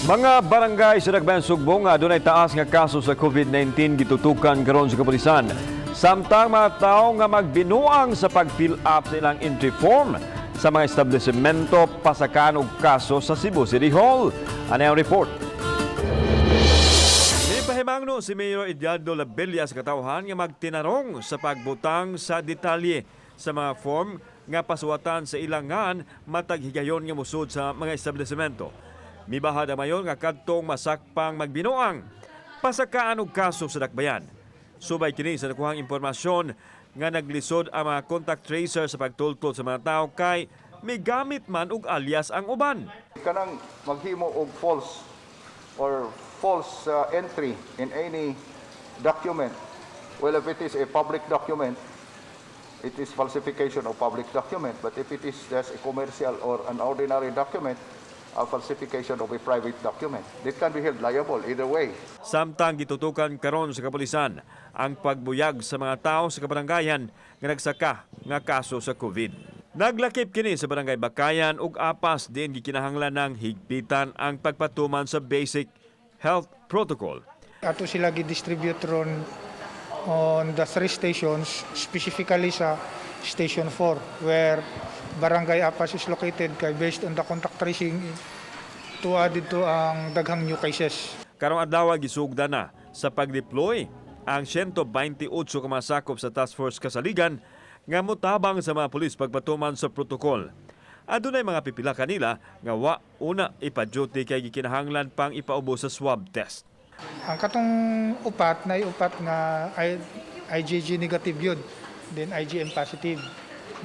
Mga barangay sa Nagbayan Sugbo nga dunay taas nga kaso sa COVID-19 gitutukan karon sa kapulisan. Samtang mga tao nga magbinuang sa pag-fill up sa ilang entry form sa mga establishmento pasakan og kaso sa Cebu City Hall. Ano ang report? Pahimangno si Mayor Ediardo Labella sa katawhan nga magtinarong sa pagbutang sa detalye sa mga form nga pasuwatan sa ilangan matag higayon nga musud sa mga establishmento. Mibahad ang mayon nga kadtong masakpang magbinuang pasakaan og kaso sa dakbayan. Subay kini sa nakuhang impormasyon nga naglisod ang mga contact tracer sa pagtultol sa mga tao kay may gamit man og alias ang uban. Kanang maghimo og false entry in any document. Well, if it is a public document, it is falsification of public document. But if it is just a commercial or an ordinary document, a falsification of a private document, it can be held liable either way. Samtang gitutukan karon sa kapulisan ang pagbuyag sa mga tao sa kabaranggayan nga nagsaka nga kaso sa COVID. Naglakip kini sa barangay Bakayan ug apas din gikinahanglan ng higpitan ang pagpatuman sa basic health protocol. Ato sila gi-distribute ron on the 3 stations, specifically sa Station 4, where Barangay Apas is located kay based on the contact tracing to added to ang daghang new cases. Karong adlaw gisugda na sa pag-deploy ang 128 ka masakop sa Task Force Kasaligan nga motabang sa mga pulis pagpatuman sa protokol. Adunay mga pipila kanila nga wa una ipa-duty kay gikinahanglan pang ipaubo sa swab test. Ang katong upat na upat nga IgG negative yun, then IgM positive,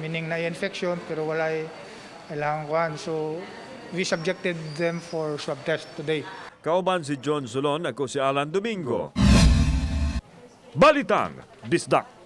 meaning na infection pero walay ilang kwan. So we subjected them for swab test today. Kauban si John Solon, ako si Alan Domingo. Balitang Disdak.